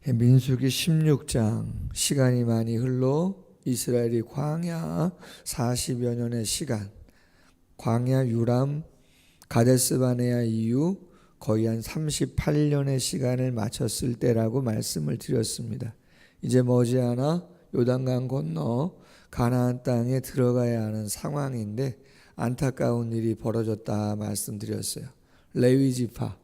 민수기 16장 시간이 많이 흘러 이스라엘이 광야 40여 년의 시간, 광야 유람 가데스바네아 이후 거의 한 38년의 시간을 마쳤을 때라고 말씀을 드렸습니다. 이제 머지않아 요단강 건너 가나안 땅에 들어가야 하는 상황인데 안타까운 일이 벌어졌다 말씀드렸어요. 레위 지파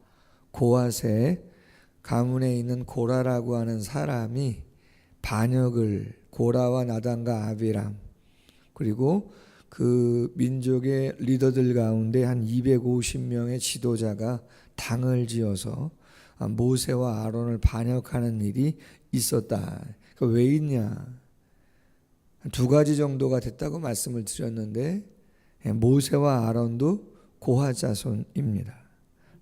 고핫의 가문에 있는 고라라고 하는 사람이 반역을, 고라와 나단과 아비람 그리고 그 민족의 리더들 가운데 한 250명의 지도자가 당을 지어서 모세와 아론을 반역하는 일이 있었다. 왜 있냐? 두 가지 정도가 됐다고 말씀을 드렸는데 모세와 아론도 고핫 자손입니다.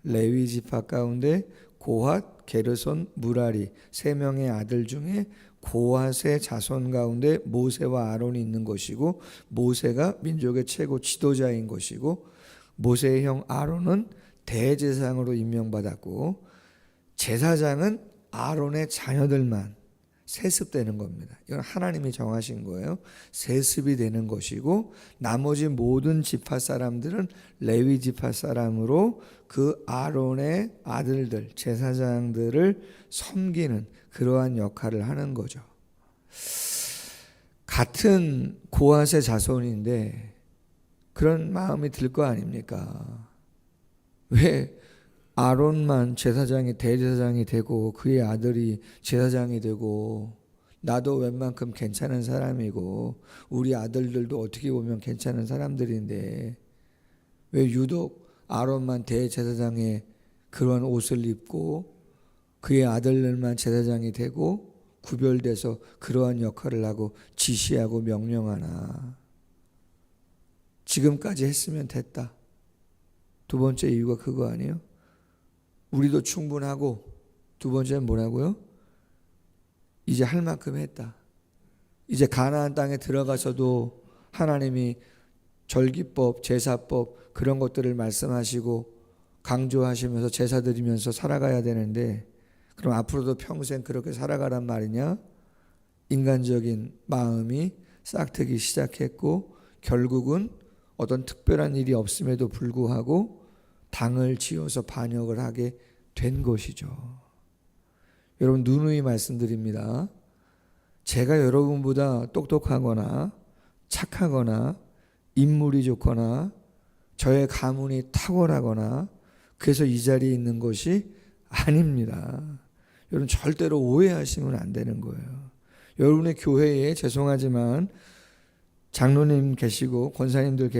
레위 지파 가운데 고핫, 게르손, 무라리 세 명의 아들 중에 고핫의 자손 가운데 모세와 아론이 있는 것이고, 모세가 민족의 최고 지도자인 것이고, 모세의 형 아론은 대제사장으로 임명받았고, 제사장은 아론의 자녀들만 세습되는 겁니다. 이건 하나님이 정하신 거예요. 세습이 되는 것이고, 나머지 모든 지파 사람들은 레위 지파 사람으로 그 아론의 아들들, 제사장들을 섬기는 그러한 역할을 하는 거죠. 같은 고핫의 자손인데 그런 마음이 들 거 아닙니까? 왜 아론만 제사장이 대제사장이 되고 그의 아들이 제사장이 되고, 나도 웬만큼 괜찮은 사람이고 우리 아들들도 어떻게 보면 괜찮은 사람들인데 왜 유독 아론만 대제사장의 그런 옷을 입고 그의 아들들만 제사장이 되고 구별돼서 그러한 역할을 하고 지시하고 명령하나? 지금까지 했으면 됐다. 두 번째 이유가 그거 아니에요? 우리도 충분하고, 두 번째는 뭐라고요? 이제 할 만큼 했다. 이제 가나안 땅에 들어가서도 하나님이 절기법, 제사법 그런 것들을 말씀하시고 강조하시면서 제사 드리면서 살아가야 되는데, 그럼 앞으로도 평생 그렇게 살아가란 말이냐? 인간적인 마음이 싹트기 시작했고, 결국은 어떤 특별한 일이 없음에도 불구하고 당을 지어서 반역을 하게 된 것이죠. 여러분, 누누이 말씀드립니다. 제가 여러분보다 똑똑하거나 착하거나 인물이 좋거나 저의 가문이 탁월하거나 그래서 이 자리에 있는 것이 아닙니다. 여러분, 절대로 오해하시면 안 되는 거예요. 여러분의 교회에 죄송하지만 장로님 계시고 권사님들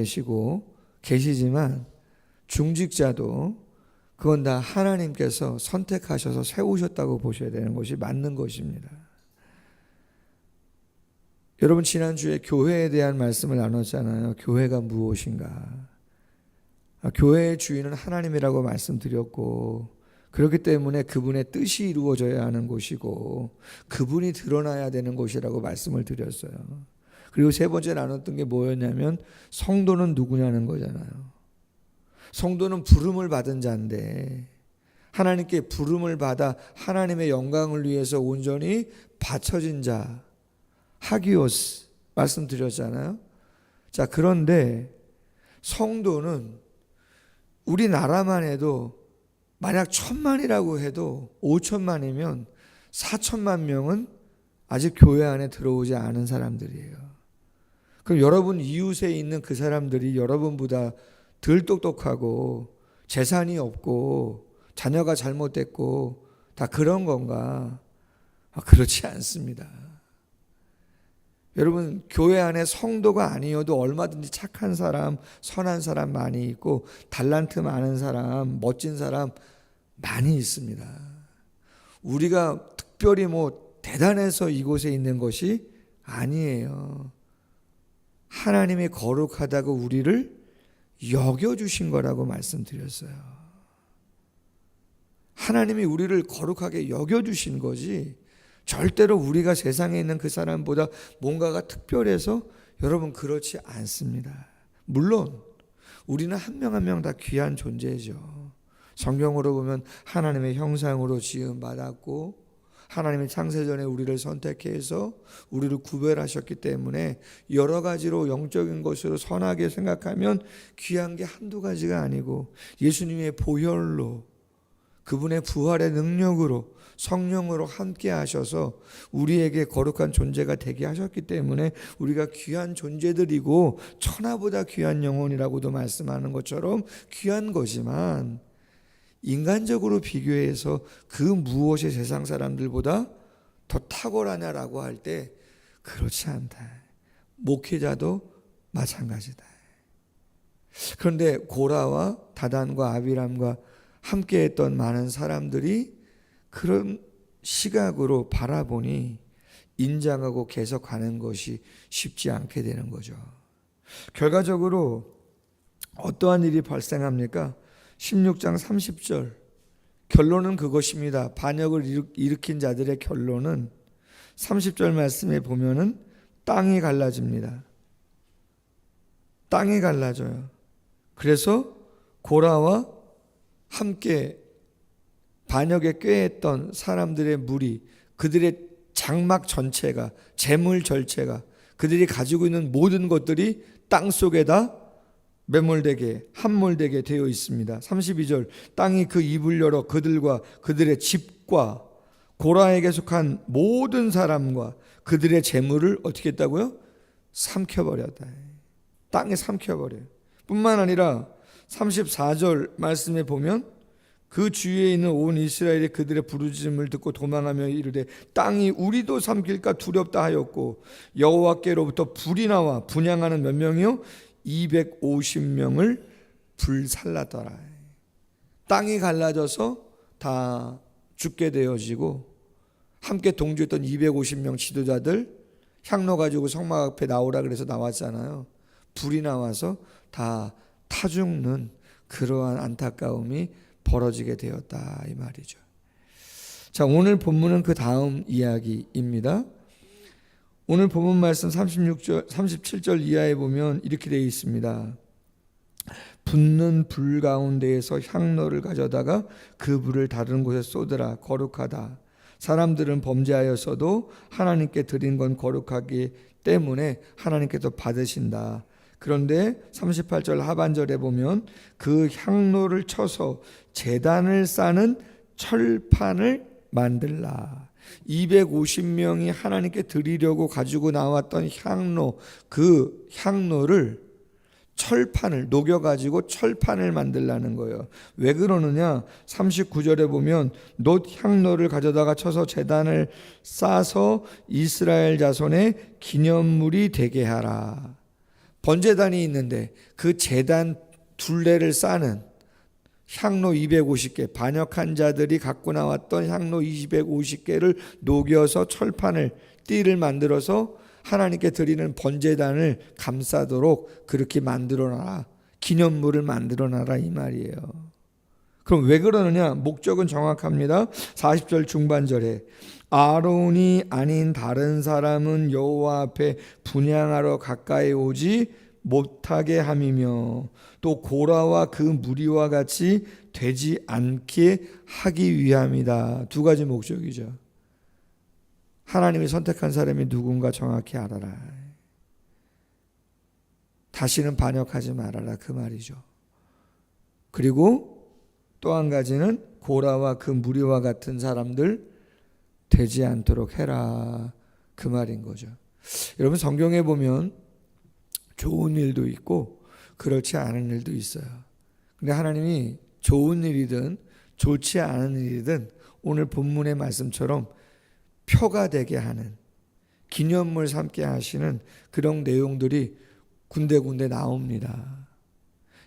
계시지만 중직자도 그건 다 하나님께서 선택하셔서 세우셨다고 보셔야 되는 것이 맞는 것입니다. 여러분, 지난주에 교회에 대한 말씀을 나눴잖아요. 교회가 무엇인가? 교회의 주인은 하나님이라고 말씀드렸고, 그렇기 때문에 그분의 뜻이 이루어져야 하는 곳이고 그분이 드러나야 되는 곳이라고 말씀을 드렸어요. 그리고 세 번째 나눴던 게 뭐였냐면 성도는 누구냐는 거잖아요. 성도는 부름을 받은 자인데, 하나님께 부름을 받아 하나님의 영광을 위해서 온전히 바쳐진 자, 하기오스 말씀드렸잖아요. 자, 그런데 성도는 우리나라만 해도 만약 1000만이라고 해도 5000만이면 4000만 명은 아직 교회 안에 들어오지 않은 사람들이에요. 그럼 여러분 이웃에 있는 그 사람들이 여러분보다 덜 똑똑하고 재산이 없고 자녀가 잘못됐고 다 그런 건가? 그렇지 않습니다. 여러분, 교회 안에 성도가 아니어도 얼마든지 착한 사람, 선한 사람 많이 있고 달란트 많은 사람, 멋진 사람 많이 있습니다. 우리가 특별히 대단해서 이곳에 있는 것이 아니에요. 하나님이 거룩하다고 우리를 여겨주신 거라고 말씀드렸어요. 하나님이 우리를 거룩하게 여겨주신 거지, 절대로 우리가 세상에 있는 그 사람보다 뭔가가 특별해서 여러분 그렇지 않습니다. 물론 우리는 한 명 한 명 다 귀한 존재죠. 성경으로 보면 하나님의 형상으로 지음받았고 하나님이 창세전에 우리를 선택해서 우리를 구별하셨기 때문에 여러 가지로 영적인 것으로 선하게 생각하면 귀한 게 한두 가지가 아니고 예수님의 보혈로 그분의 부활의 능력으로 성령으로 함께 하셔서 우리에게 거룩한 존재가 되게 하셨기 때문에 우리가 귀한 존재들이고 천하보다 귀한 영혼이라고도 말씀하는 것처럼 귀한 거지만 인간적으로 비교해서 그 무엇이 세상 사람들보다 더 탁월하냐라고 할 때 그렇지 않다. 목회자도 마찬가지다. 그런데 고라와 다단과 아비람과 함께했던 많은 사람들이 그런 시각으로 바라보니 인정하고 계속하는 것이 쉽지 않게 되는 거죠. 결과적으로 어떠한 일이 발생합니까? 16장 30절 결론은 그것입니다. 반역을 일으킨 자들의 결론은 30절 말씀에 보면은 땅이 갈라집니다. 땅이 갈라져요. 그래서 고라와 함께 반역에 꾀했던 사람들의 무리, 그들의 장막 전체가, 재물 전체가, 그들이 가지고 있는 모든 것들이 땅 속에다 매몰되게 함몰되게 되어 있습니다. 32절 땅이 그 입을 열어 그들과 그들의 집과 고라에게 속한 모든 사람과 그들의 재물을 어떻게 했다고요? 삼켜버렸다. 땅에 삼켜버려요. 뿐만 아니라 34절 말씀에 보면 그 주위에 있는 온 이스라엘이 그들의 부르짖음을 듣고 도망하며 이르되 땅이 우리도 삼킬까 두렵다 하였고 여호와께로부터 불이 나와 분향하는 몇 명이요? 250명을 불살랐더라. 땅이 갈라져서 다 죽게 되어지고 함께 동조했던 250명 지도자들 향로 가지고 성막 앞에 나오라 그래서 나왔잖아요. 불이 나와서 다 타 죽는 그러한 안타까움이 벌어지게 되었다 이 말이죠. 자, 오늘 본문은 그 다음 이야기입니다. 오늘 본문 말씀 37절 이하에 보면 이렇게 되어 있습니다. 붙는 불 가운데에서 향로를 가져다가 그 불을 다른 곳에 쏟으라. 거룩하다. 사람들은 범죄하였어도 하나님께 드린 건 거룩하기 때문에 하나님께서 받으신다. 그런데 38절 하반절에 보면 그 향로를 쳐서 제단을 싸는 철판을 만들라. 250명이 하나님께 드리려고 가지고 나왔던 향로, 그 향로를 철판을 녹여가지고 철판을 만들라는 거예요. 왜 그러느냐? 39절에 보면 놋 향로를 가져다가 쳐서 제단을 싸서 이스라엘 자손의 기념물이 되게 하라. 번제단이 있는데 그 제단 둘레를 싸는 향로 250개, 반역한 자들이 갖고 나왔던 향로 250개를 녹여서 철판을, 띠를 만들어서 하나님께 드리는 번제단을 감싸도록 그렇게 만들어놔라. 기념물을 만들어놔라 이 말이에요. 그럼 왜 그러느냐? 목적은 정확합니다. 40절 중반절에 아론이 아닌 다른 사람은 여호와 앞에 분향하러 가까이 오지 못하게 함이며 또 고라와 그 무리와 같이 되지 않게 하기 위함이다. 두 가지 목적이죠. 하나님이 선택한 사람이 누군가 정확히 알아라. 다시는 반역하지 말아라 그 말이죠. 그리고 또 한 가지는 고라와 그 무리와 같은 사람들 되지 않도록 해라 그 말인 거죠. 여러분 성경에 보면 좋은 일도 있고 그렇지 않은 일도 있어요. 근데 하나님이 좋은 일이든 좋지 않은 일이든 오늘 본문의 말씀처럼 표가 되게 하는, 기념물 삼게 하시는 그런 내용들이 군데군데 나옵니다.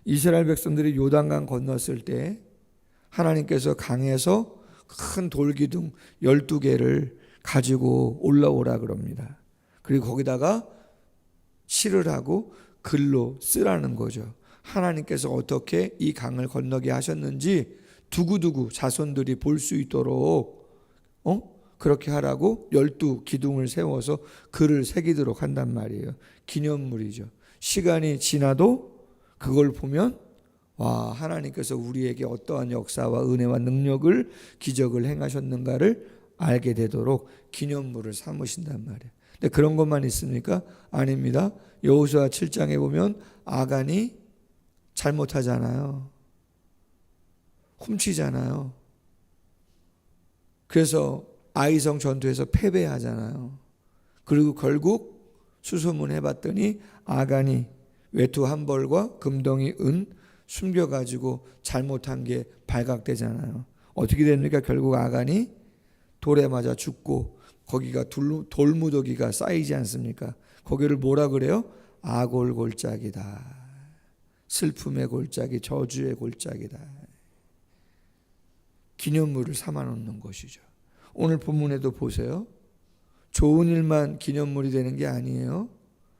이스라엘 백성들이 요단강 건넜을 때 하나님께서 강에서 큰 돌기둥 12개를 가지고 올라오라 그럽니다. 그리고 거기다가 칠을 하고 글로 쓰라는 거죠. 하나님께서 어떻게 이 강을 건너게 하셨는지 두고두고 자손들이 볼 수 있도록 그렇게 하라고 12기둥을 세워서 글을 새기도록 한단 말이에요. 기념물이죠. 시간이 지나도 그걸 보면 와, 하나님께서 우리에게 어떠한 역사와 은혜와 능력을, 기적을 행하셨는가를 알게 되도록 기념물을 삼으신단 말이에요. 근데 그런 것만 있습니까? 아닙니다. 여호수아 7장에 보면 아간이 잘못하잖아요. 훔치잖아요. 그래서 아이성 전투에서 패배하잖아요. 그리고 결국 수소문해봤더니 아간이 외투 한 벌과 금덩이 은 숨겨가지고 잘못한 게 발각되잖아요. 어떻게 됩니까? 결국 아간이 돌에 맞아 죽고 거기가 돌무더기가 쌓이지 않습니까? 거기를 뭐라 그래요? 아골골짜기다. 슬픔의 골짜기, 저주의 골짜기다. 기념물을 삼아놓는 것이죠. 오늘 본문에도 보세요. 좋은 일만 기념물이 되는 게 아니에요.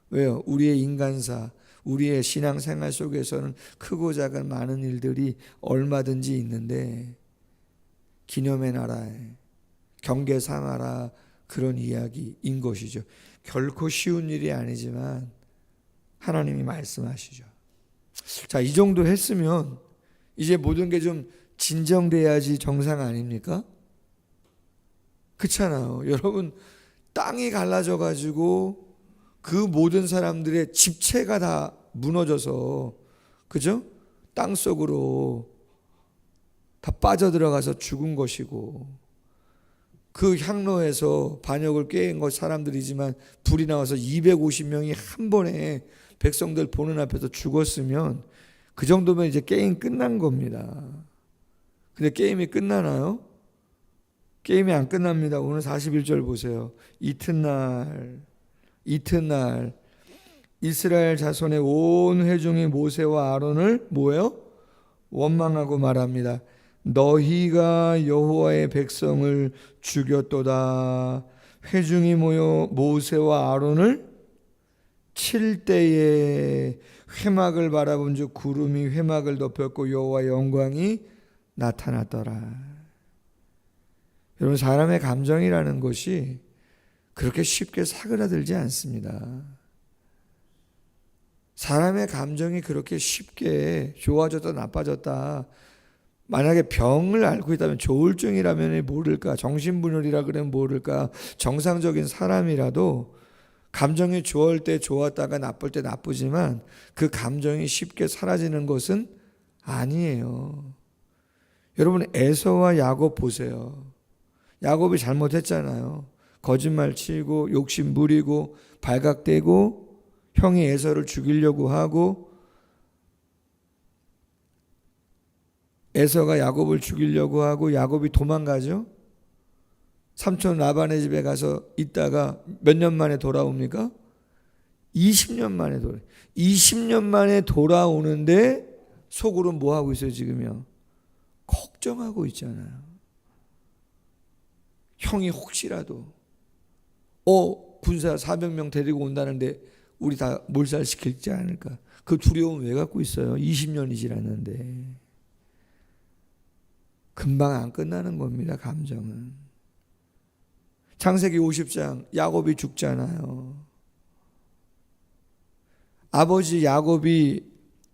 왜요? 우리의 인간사, 우리의 신앙생활 속에서는 크고 작은 많은 일들이 얼마든지 있는데 기념의 나라에 경계 삼아라, 그런 이야기인 것이죠. 결코 쉬운 일이 아니지만 하나님이 말씀하시죠. 자, 이 정도 했으면 이제 모든 게 좀 진정돼야지 정상 아닙니까? 그렇잖아요. 여러분, 땅이 갈라져 가지고 그 모든 사람들의 집체가 다 무너져서, 그죠? 땅 속으로 다 빠져들어가서 죽은 것이고, 그 향로에서 반역을 꾀인 것 사람들이지만 불이 나와서 250명이 한 번에 백성들 보는 앞에서 죽었으면 그 정도면 이제 게임 끝난 겁니다. 근데 게임이 끝나나요? 게임이 안 끝납니다. 오늘 41절 보세요. 이튿날 이스라엘 자손의 온 회중이 모세와 아론을 뭐예요? 원망하고 말합니다. 너희가 여호와의 백성을 죽였도다. 회중이 모여 모세와 아론을 칠 때에 회막을 바라본 즉 구름이 회막을 덮였고 여호와의 영광이 나타났더라. 여러분, 사람의 감정이라는 것이 그렇게 쉽게 사그라들지 않습니다. 사람의 감정이 그렇게 쉽게 좋아졌다 나빠졌다, 만약에 병을 앓고 있다면, 조울증이라면 모를까, 정신분열이라 그러면 모를까, 정상적인 사람이라도 감정이 좋을 때 좋았다가 나쁠 때 나쁘지만 그 감정이 쉽게 사라지는 것은 아니에요. 여러분, 에서와 야곱 보세요. 야곱이 잘못했잖아요. 거짓말 치고 욕심 부리고 발각되고 형이 에서를 죽이려고 하고, 에서가 야곱을 죽이려고 하고 야곱이 도망가죠. 삼촌 라반의 집에 가서 있다가 몇 년 만에 돌아옵니까? 20년 만에 20년 만에 돌아오는데 속으로 뭐 하고 있어요 지금요? 걱정하고 있잖아요. 형이 혹시라도 군사 400명 데리고 온다는데 우리 다 몰살시킬지 않을까, 그 두려움 왜 갖고 있어요? 20년이 지났는데. 금방 안 끝나는 겁니다, 감정은. 창세기 50장 야곱이 죽잖아요. 아버지 야곱이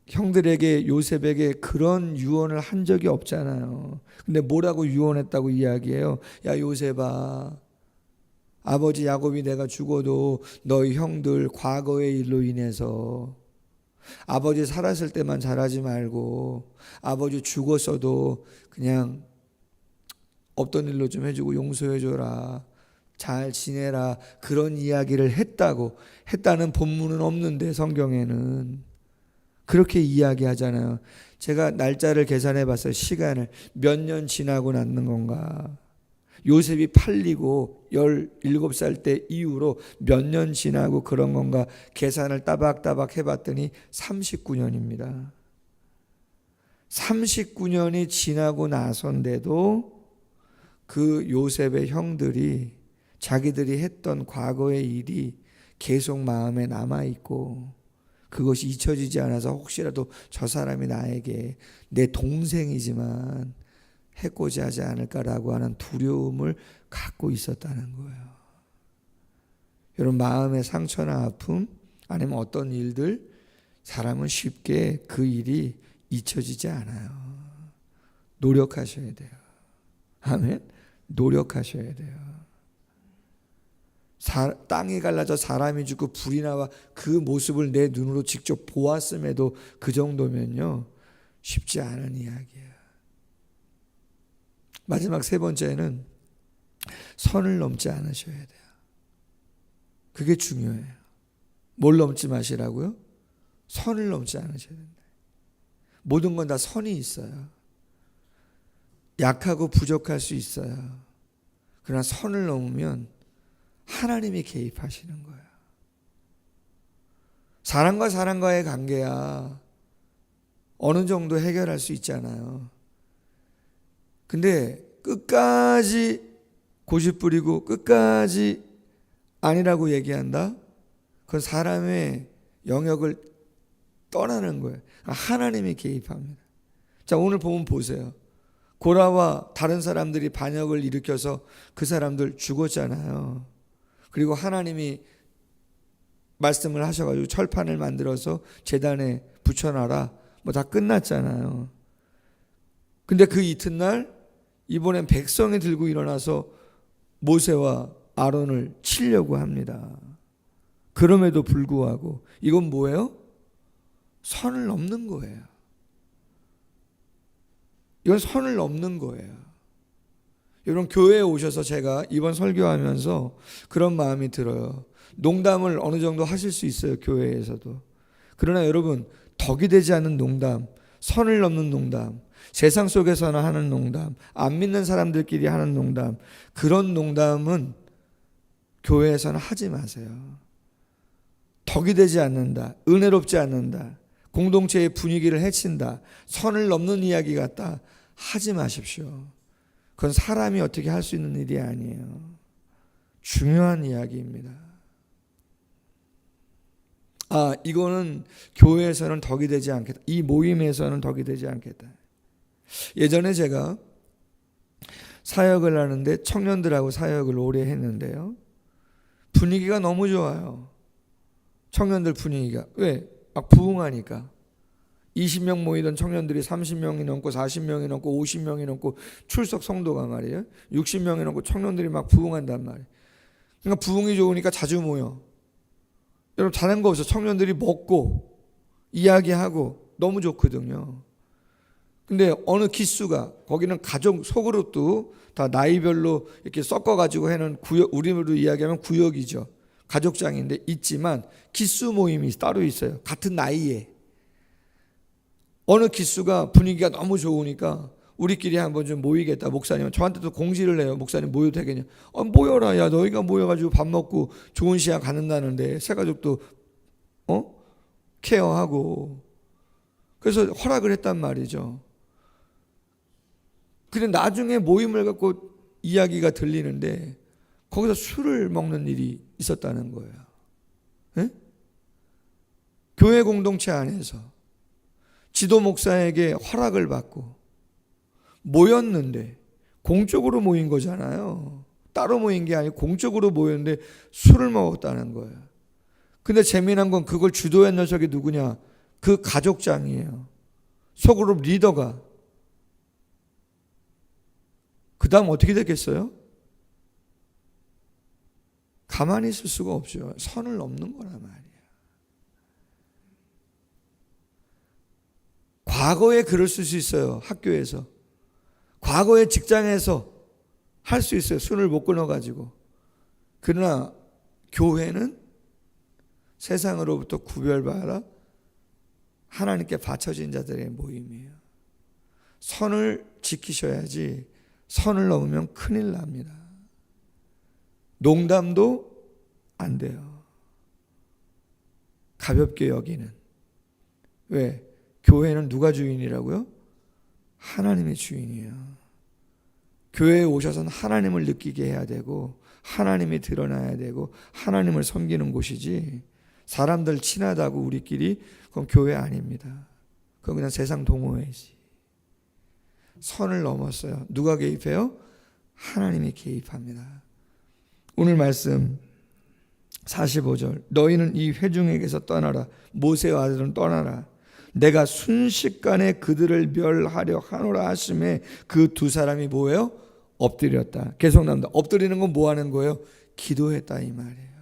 형들에게, 요셉에게 그런 유언을 한 적이 없잖아요. 근데 뭐라고 유언했다고 이야기해요? 야 요셉아, 아버지 야곱이 내가 죽어도 너희 형들 과거의 일로 인해서 아버지 살았을 때만 잘하지 말고 아버지 죽었어도 그냥 없던 일로 좀 해주고 용서해줘라, 잘 지내라, 그런 이야기를 했다는 본문은 없는데 성경에는 그렇게 이야기하잖아요. 제가 날짜를 계산해 봤어요. 시간을 몇 년 지나고 났는 건가. 요셉이 팔리고 17살 때 이후로 몇 년 지나고 그런 건가 계산을 따박따박 해봤더니 39년입니다. 39년이 지나고 나선데도 그 요셉의 형들이 자기들이 했던 과거의 일이 계속 마음에 남아있고 그것이 잊혀지지 않아서 혹시라도 저 사람이 나에게 내 동생이지만 해코지 하지 않을까라고 하는 두려움을 갖고 있었다는 거예요. 여러분, 마음의 상처나 아픔 아니면 어떤 일들, 사람은 쉽게 그 일이 잊혀지지 않아요. 노력하셔야 돼요. 아멘. 노력하셔야 돼요. 땅이 갈라져 사람이 죽고 불이 나와 그 모습을 내 눈으로 직접 보았음에도 그 정도면요, 쉽지 않은 이야기예요. 마지막 세 번째는 선을 넘지 않으셔야 돼요. 그게 중요해요. 뭘 넘지 마시라고요? 선을 넘지 않으셔야 된다. 모든 건 다 선이 있어요. 약하고 부족할 수 있어요. 그러나 선을 넘으면 하나님이 개입하시는 거예요. 사람과 사람과의 관계야 어느 정도 해결할 수 있잖아요. 근데 끝까지 고집 부리고 끝까지 아니라고 얘기한다? 그건 사람의 영역을 떠나는 거예요. 하나님이 개입합니다. 자, 오늘 보면 보세요. 고라와 다른 사람들이 반역을 일으켜서 그 사람들 죽었잖아요. 그리고 하나님이 말씀을 하셔가지고 철판을 만들어서 제단에 붙여놔라. 뭐 다 끝났잖아요. 근데 그 이튿날 이번엔 백성이 들고 일어나서 모세와 아론을 치려고 합니다. 그럼에도 불구하고 이건 뭐예요? 선을 넘는 거예요. 이건 선을 넘는 거예요. 여러분, 교회에 오셔서 제가 이번 설교하면서 그런 마음이 들어요. 농담을 어느 정도 하실 수 있어요, 교회에서도. 그러나 여러분, 덕이 되지 않는 농담, 선을 넘는 농담, 세상 속에서나 하는 농담, 안 믿는 사람들끼리 하는 농담, 그런 농담은 교회에서는 하지 마세요. 덕이 되지 않는다, 은혜롭지 않는다, 공동체의 분위기를 해친다, 선을 넘는 이야기 같다, 하지 마십시오. 그건 사람이 어떻게 할 수 있는 일이 아니에요. 중요한 이야기입니다. 이거는 교회에서는 덕이 되지 않겠다. 이 모임에서는 덕이 되지 않겠다. 예전에 제가 사역을 하는데 청년들하고 사역을 오래 했는데요. 분위기가 너무 좋아요. 청년들 분위기가. 왜? 막 부흥하니까. 20명 모이던 청년들이 30명이 넘고 40명이 넘고 50명이 넘고 출석 성도가 말이에요. 60명이 넘고 청년들이 막 부흥한단 말이에요. 그러니까 부흥이 좋으니까 자주 모여. 여러분, 다른 거 없어. 청년들이 먹고 이야기하고 너무 좋거든요. 근데 어느 기수가, 거기는 가족 소그룹도 다 나이별로 이렇게 섞어가지고 해는 구역, 우리로 이야기하면 구역이죠. 가족장인데 있지만 기수 모임이 따로 있어요. 같은 나이에. 어느 기수가 분위기가 너무 좋으니까 우리끼리 한번 좀 모이겠다. 목사님은 저한테도 공지를 해요. 목사님 모여도 되겠냐? 모여라. 야, 너희가 모여가지고 밥 먹고 좋은 시간 갖는다는데 새가족도 케어하고. 그래서 허락을 했단 말이죠. 근데 나중에 모임을 갖고 이야기가 들리는데 거기서 술을 먹는 일이 있었다는 거예요. 네? 교회 공동체 안에서 지도 목사에게 허락을 받고 모였는데, 공적으로 모인 거잖아요. 따로 모인 게 아니고 공적으로 모였는데 술을 먹었다는 거예요. 근데 재미난 건 그걸 주도한 녀석이 누구냐? 그 가족장이에요. 소그룹 리더가. 그 다음 어떻게 됐겠어요? 가만히 있을 수가 없죠. 선을 넘는 거란 말이에요. 과거에 그랬을 수 있어요. 학교에서. 과거에 직장에서 할 수 있어요. 술을 못 끊어가지고. 그러나 교회는 세상으로부터 구별받아 하나님께 바쳐진 자들의 모임이에요. 선을 지키셔야지 선을 넘으면 큰일 납니다. 농담도 안 돼요. 가볍게 여기는. 왜? 교회는 누가 주인이라고요? 하나님의 주인이에요. 교회에 오셔서는 하나님을 느끼게 해야 되고 하나님이 드러나야 되고 하나님을 섬기는 곳이지, 사람들 친하다고 우리끼리 그건 교회 아닙니다. 그건 그냥 세상 동호회지. 선을 넘었어요. 누가 개입해요? 하나님이 개입합니다. 오늘 말씀 45절, 너희는 이 회중에게서 떠나라. 모세와 아들은 떠나라. 내가 순식간에 그들을 멸하려 하노라 하심에 그 두 사람이 뭐예요? 엎드렸다. 계속 나옵니다. 엎드리는 건 뭐 하는 거예요? 기도했다 이 말이에요.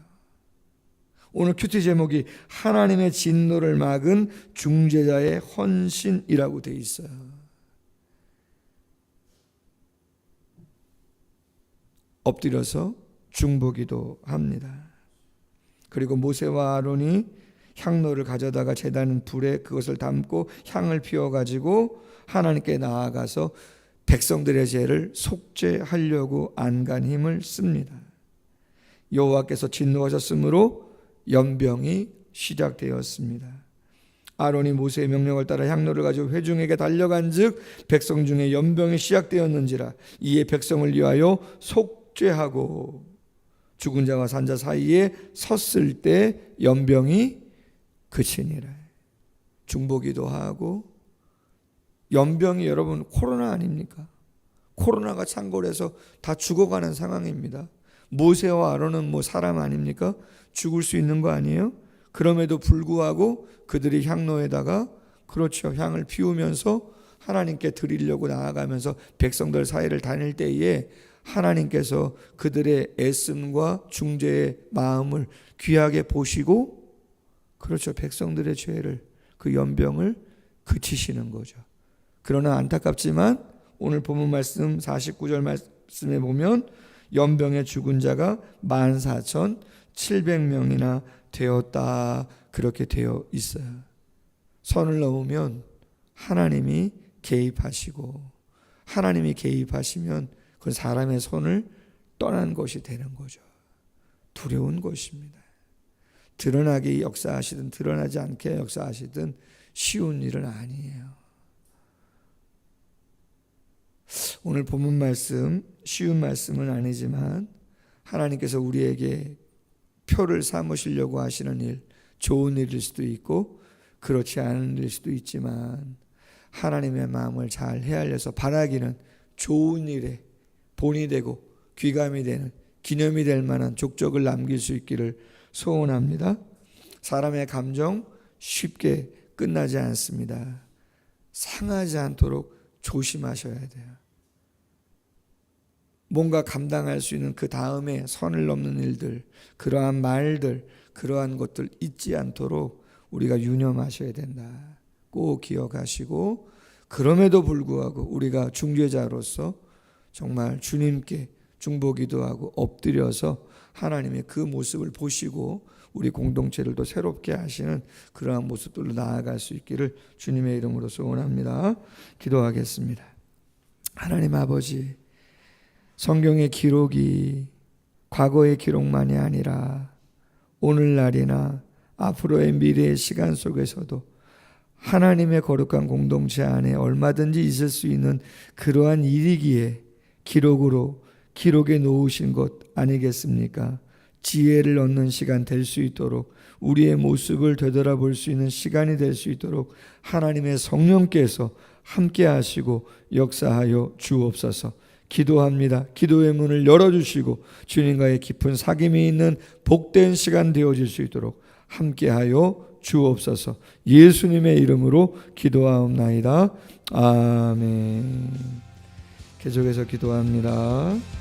오늘 큐티 제목이 하나님의 진노를 막은 중재자의 헌신이라고 돼 있어요. 엎드려서 중보기도 합니다. 그리고 모세와 아론이 향로를 가져다가 제단 불에 그것을 담고 향을 피워가지고 하나님께 나아가서 백성들의 죄를 속죄하려고 안간 힘을 씁니다. 여호와께서 진노하셨으므로 연병이 시작되었습니다. 아론이 모세의 명령을 따라 향로를 가지고 회중에게 달려간즉 백성 중에 연병이 시작되었는지라. 이에 백성을 위하여 속죄하고 죽은 자와 산 자 사이에 섰을 때 연병이 그치니라. 중보기도 하고. 연병이 여러분 코로나 아닙니까? 코로나가 창궐해서 다 죽어가는 상황입니다. 모세와 아론은 뭐 사람 아닙니까? 죽을 수 있는 거 아니에요? 그럼에도 불구하고 그들이 향로에다가 그렇죠, 향을 피우면서 하나님께 드리려고 나아가면서 백성들 사이를 다닐 때에 하나님께서 그들의 애씀과 중재의 마음을 귀하게 보시고 그렇죠, 백성들의 죄를, 그 연병을 그치시는 거죠. 그러나 안타깝지만 오늘 본문 말씀 49절 말씀에 보면 연병에 죽은 자가 14,700명이나 되었다, 그렇게 되어 있어요. 선을 넘으면 하나님이 개입하시고, 하나님이 개입하시면 그 사람의 손을 떠난 것이 되는 거죠. 두려운 것입니다. 드러나게 역사하시든 드러나지 않게 역사하시든 쉬운 일은 아니에요. 오늘 본문 말씀 쉬운 말씀은 아니지만 하나님께서 우리에게 표를 삼으시려고 하시는 일, 좋은 일일 수도 있고 그렇지 않은 일일 수도 있지만 하나님의 마음을 잘 헤아려서 바라기는 좋은 일에 본이 되고 귀감이 되는, 기념이 될 만한 족적을 남길 수 있기를 소원합니다. 사람의 감정 쉽게 끝나지 않습니다. 상하지 않도록 조심하셔야 돼요. 뭔가 감당할 수 있는 그 다음에 선을 넘는 일들, 그러한 말들, 그러한 것들 잊지 않도록 우리가 유념하셔야 된다. 꼭 기억하시고, 그럼에도 불구하고 우리가 중재자로서 정말 주님께 중보기도 하고 엎드려서 하나님의 그 모습을 보시고 우리 공동체를 더 새롭게 하시는 그러한 모습들로 나아갈 수 있기를 주님의 이름으로 소원합니다. 기도하겠습니다. 하나님 아버지, 성경의 기록이 과거의 기록만이 아니라 오늘날이나 앞으로의 미래의 시간 속에서도 하나님의 거룩한 공동체 안에 얼마든지 있을 수 있는 그러한 일이기에 기록에 놓으신 것 아니겠습니까? 지혜를 얻는 시간 될 수 있도록, 우리의 모습을 되돌아볼 수 있는 시간이 될 수 있도록 하나님의 성령께서 함께 하시고 역사하여 주옵소서. 기도합니다. 기도의 문을 열어주시고 주님과의 깊은 사귐이 있는 복된 시간 되어질 수 있도록 함께하여 주옵소서. 예수님의 이름으로 기도하옵나이다. 아멘. 계속해서 기도합니다.